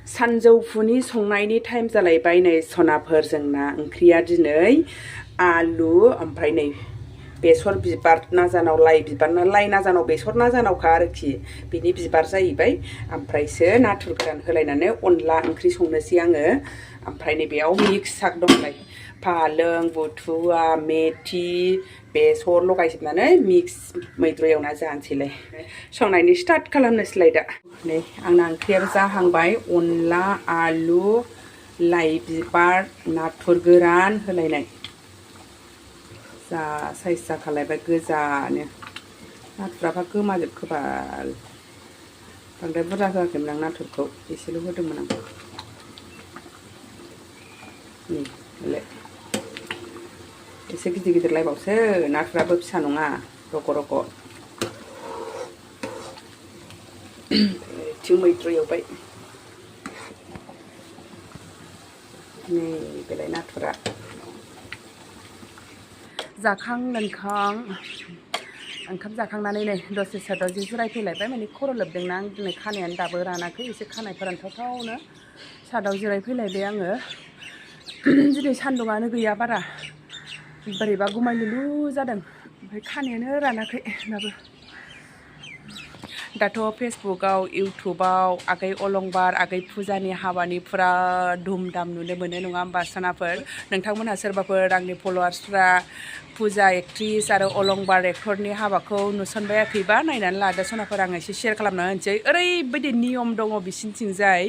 सानजौफुनि संनायनि टाइम जालायबाय नै सनाफोर जोंना ओंख्रिया दिनै आलु ओमफ्राय नै बेसर बिबार नाजानाव लाइ बिबार लाइ नाजानाव बेसर नाजानावखा आरोखि बिनि बिबार जाहैबाय ओमफ्रायसो नाथुर गोरान होलायनानै अनला ओंख्रि संनोसै आङो ओमफ्राय नै बेयाव मिक्स साग दंलाय फालें बुथुवा मेथि बेसर लगायजोबनानै मिक्स मैद्रु एवना जानोसैलाय संनायनि स्टार्ट खालामनोसैलाय दा नै आंना ओंख्रियाबो जाहांबाय अनला आलु लाइ बिबार नाथुर गोरान होलायनाय जा साइज जाखालायबाय गोजानो नाथुराबा गोमाजोबखोबाल बांद्राय बुरजा होआखैमोन आं नाथुरखौ एसेल' होदोंमोन आं नै एसे गिदिर गिदिर लायबावसो नाथुराबो फिसा नङा रग' रग' थिं मैद्रु एवबाय नै बेलाय नाथुरा जाखां लोंखां ओंखाम जाखांनानै नै दसे सादाव जिरायफैलायबाय माने खर' लोबदोंना आं दिनै खानायानो दाबो रानाखै एसे खानाय फोरानथावथावनो सादाव जिरायफैलायबाय आङो दिनै सान्दुङानो गैया बारा बोरैबा गुमायलुलु जादों ओमफ्राय खानायानो रानाखै दाबो दाथ' फेसबुकआव इउटुबाव आगै अलंबार आगै फुजानि हाबानि फुरा धुम धाम नुनो मोनो नङा होमबा सनाफोर नोंथांमोनहा सोरबाफोर आंनि फल'वार्सफ्रा फुजा एक्ट्रिस आरो अलंबार एक्टरनि हाबाखौ नुसनबायाखैबा नायनानै लादो सनाफोर आं एसे शेयार खालामना होनोसै ओरैबायदि नियम दङ बिसिनिथिंजाय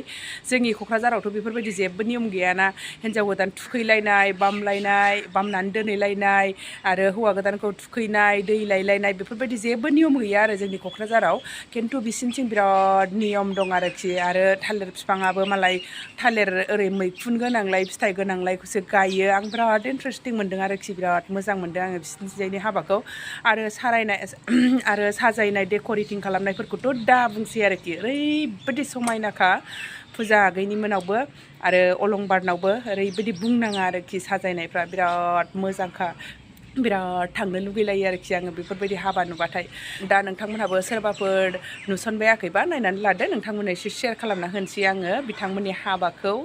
जोंनि क'क्राझारावथ' बेफोरबायदि जेबो नियम गैयाना हिन्जाव गोदान थुखैलायनाय बामनानै दोनहैलायनाय आरो हौवा गोदानखौ थुखैनाय दै लायलायनाय बेफोरबायदि जेबो नियम गैया आरो जोंनि क'क्राझाराव खिन्थु बिसिनिथिं बिराद नियम दं आरोखि आरो थालिर बिफाङाबो मालाय थालिर ओरै मैखुन गोनांलाय फिथाइ गोनांलायखौसो गायो आं बिराद इन्टारेस्टिं मोन्दों आरोखि बिराद मोजां मोन्दों आङो बिसिनिथिंजायनि हाबाखौ आरो आरो साजायनाय डेक'रेटिं खालामनायफोरखौथ' दा बुंसै आरोखि ओरैबायदि समायनाखा फुजा आगैनि मोनावबो आरो अलंबारनावबो ओरैबायदि बुंनाङा आरोखि साजायनायफ्रा बिराद मोजांखा बिराद थांनो लुगैलायो आरोखि आङो बेफोरबायदि हाबा नुबाथाय दा नोंथांमोनहाबो सोरबाफोर नुसनबायाखैबा नायनानै लादो नोंथांमोननो एसे शेयार खालामना होनोसै आङो बिथांमोननि हाबाखौ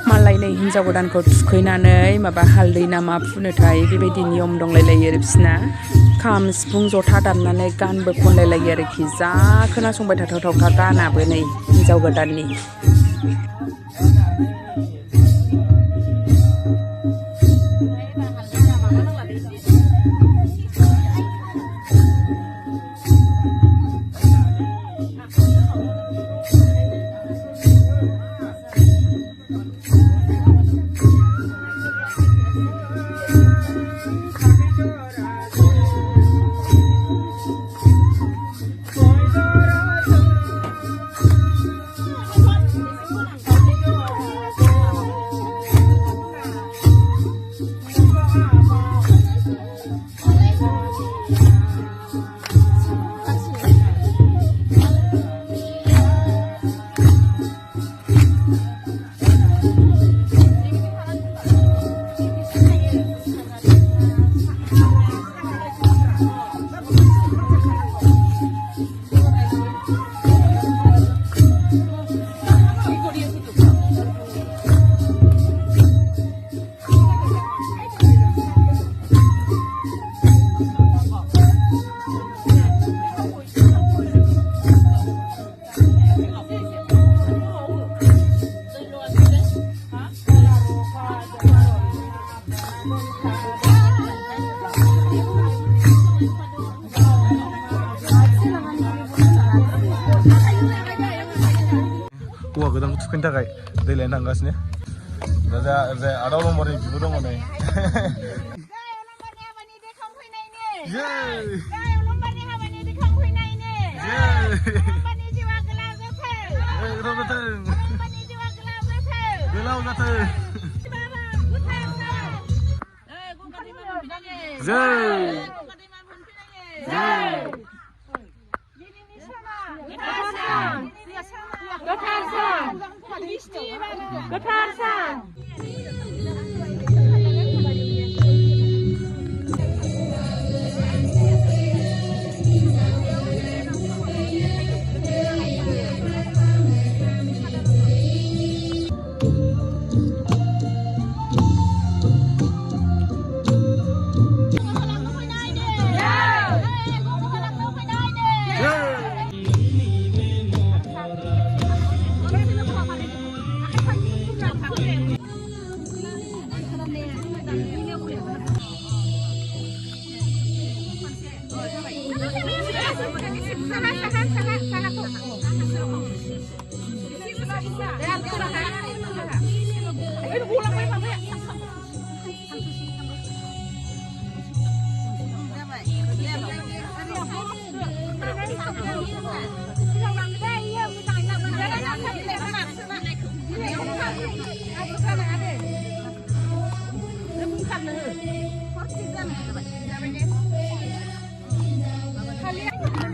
मालाय नै हिन्जाव गोदानखौ थुखैनानै माबा हालदै नामा फुनोथाय बेबायदि नियम दंलायलायो आरो बिसिना खाम सिफुं जथा दामनानै गानबो खनलायलायो आरोखि जा खोनासंबाय थाथावथावखा गानाबो नै हिन्जाव गोदाननि हौवा गोदानखौ थुखैनो थाखाय दै लायनो थांगासिनो दा ओरैजाय आदा अलंबारनि बिब' दङ नै गोलाव जाथों जै Gotarsan.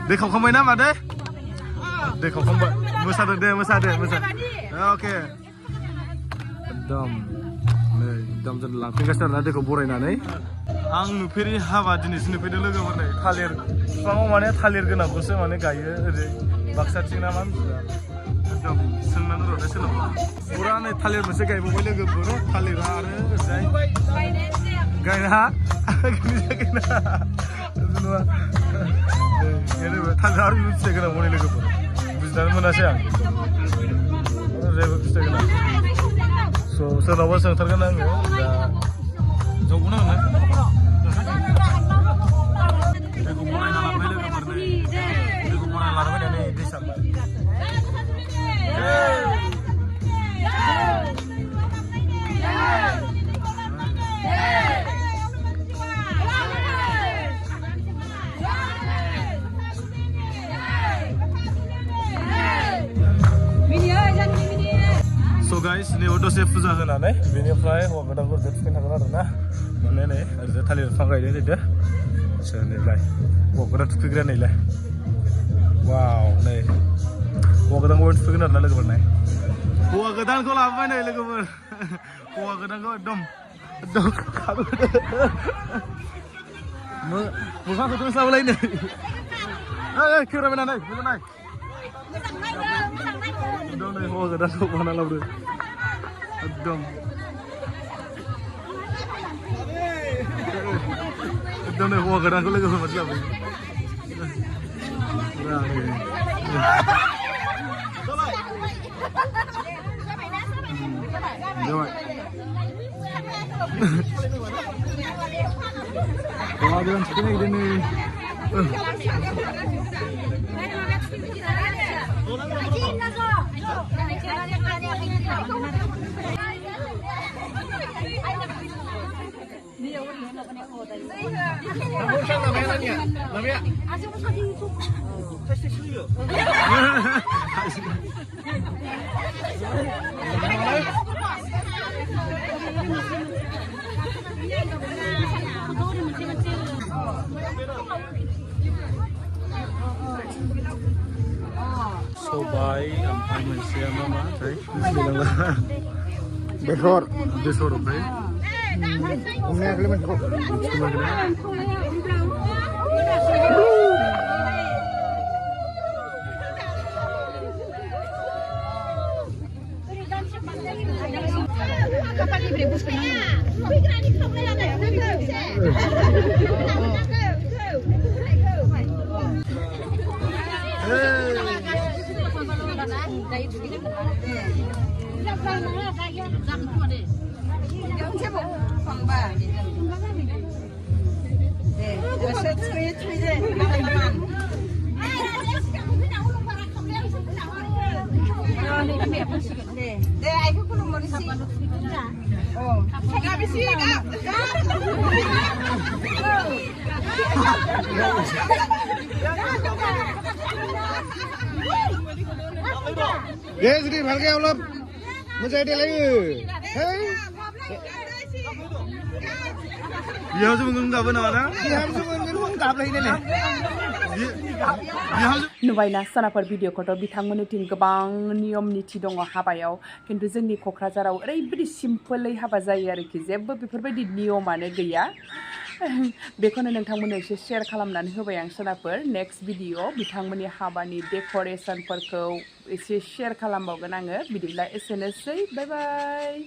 Dek kau kembali nama deh? Dek kau kembali, masa deh. Oke. Dam, nih dam jadi langsung kasar nanti kau borai nanti. Ang nupiri hawa jenis nupiri logo mana? Thalir, kamu mana thalir kena busa mana gaya? Baksa cina mana? Dam, senang roda senang. Pura nih thalir busa gaya mau logo Boro, thalir ada, say. Gaya, gini. Semua. Ini thalir harus busa kena mau logo Boro. Busa mana sih? Busa kena. So, sorawa sang terkenal ya. Jauh mana? Aku mulai dalam bela gambar ni. Aku mulai lari bela ni di sana. So guys, ini udah saya puja kan ane, ini fly, wah kadang kadang jadi kan kadang kadang mana nih, ada tali fangkai ini tidak, so ini fly, wah kadang tuh nih lah, wow nih, wah kadang kadang tuh lagi mana, wah kadang kau apa nih lagi mana, wah kadang kau dom, bukan kau tuh sama lainnya, kira mana nih, Dom nih, wah kadang kau mana lah bro. Dom. Dom nih, wah kadang kau lagi sama siapa? Jawab. Wah dengan segini gini. Sobai empat manusia mama, saya bilang besor, baik. Umnya kalian kok? Yes, ini harga ulap. Menjadi lagi. Hey. बिहावसो मोनगोन गाबो नामा ना नुबायना सोनाफोर भिडिअखौथ' बिथांमोननिथिं गोबां नियम निथि दङ हाबायाव खिन्थु जोंनि क'क्राझाराव ओरैबायदि सिम्पोलै हाबा जायो आरोखि जेबो बेफोरबायदि नियमानो गैया बेखौनो नोंथांमोननो एसे शेयार खालामनानै होबाय आं सोनाफोर नेक्स्ट भिडिअ बिथांमोननि हाबानि डेक'रेसनफोरखौ एसे शेयार खालामबावगोन आङो बिदिब्ला एसेनोसै बाय बाय